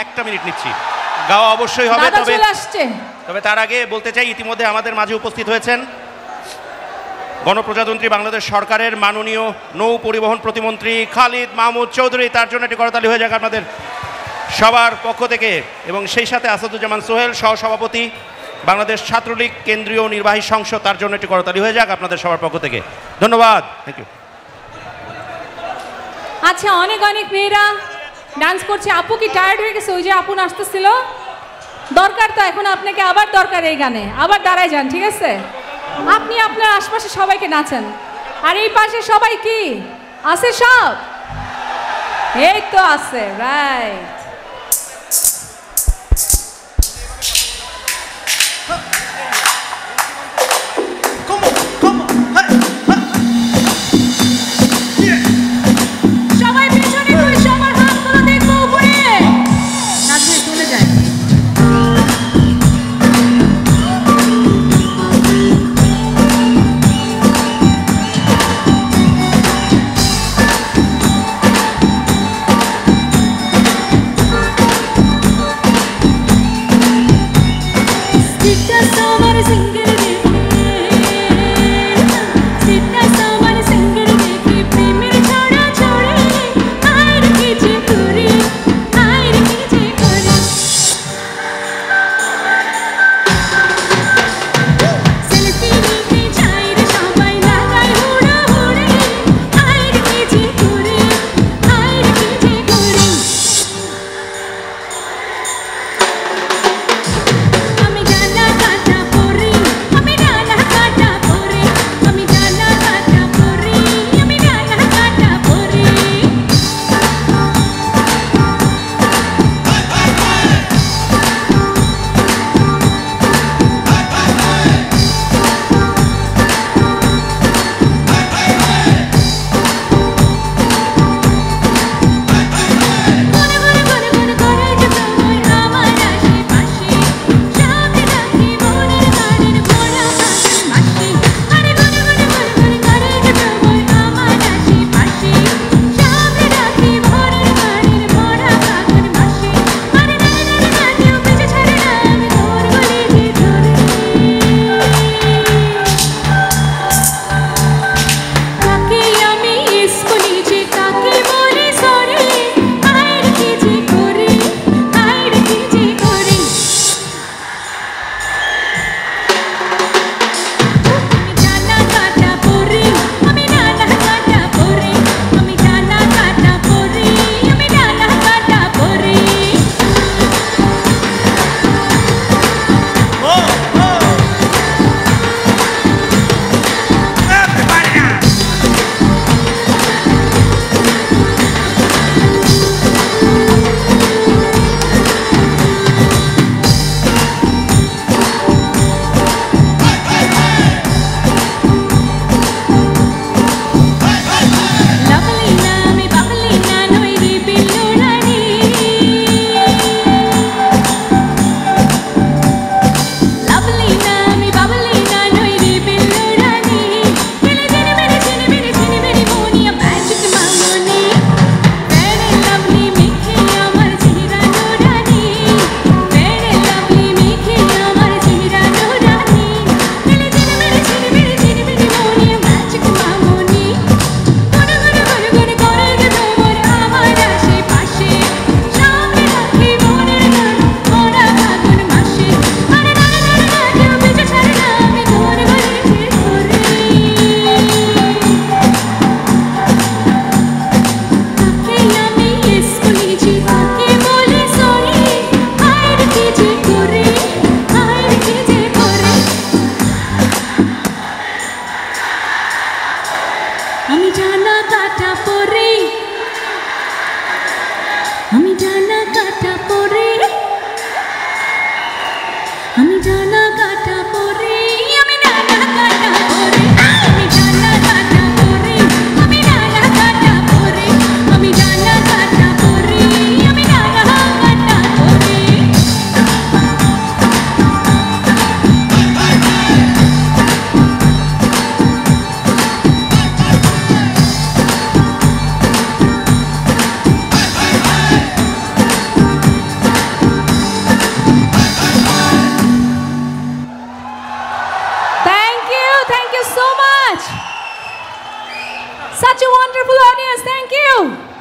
একটা মিনিট নিচ্ছি, গাওয়া অবশ্যই হবে, দাদা চলে আসছে। তবে তার আগে বলতে চাই ইতিমধ্যে আমাদের মাঝে উপস্থিত হয়েছেন গণপ্রজাতন্ত্রী বাংলাদেশ সরকারের মাননীয় নৌ পরিবহন প্রতিমন্ত্রী খালিদ মাহমুদ চৌধুরী। তার জন্য একটি করতালি হয়ে যাক আপনাদের সবার পক্ষ থেকে। এবং সেই সাথে আসাদুজ্জামান সোহেল সহসভাপতি বাংলাদেশ ছাত্রলীগ কেন্দ্রীয় নির্বাহী সংসদ, তার জন্য একটি করতালি হয়ে যাক আপনাদের সবার পক্ষ থেকে। ধন্যবাদ, থ্যাংক ইউ। আচ্ছা, অনেক অনেক মেয়েরা ডান্স করছে। আপু কি টায়ার্ড হয়ে গেছে? ওই যে আপু আসতেছিল, দরকার তো এখন আপনাকে আবার দরকার এই গানে, আবার দাঁড়ায় যান, ঠিক আছে? আপনি আপনার আশপাশে সবাইকে নাচান। আর এই পাশে সবাই কি আছে? সব এই তো আছে, রাইট। সবাই পেছনে ঘুরে সবার হাতগুলো দেখবো উপরে, নাচবে চলে যায়। Such a wonderful audience. Thank you.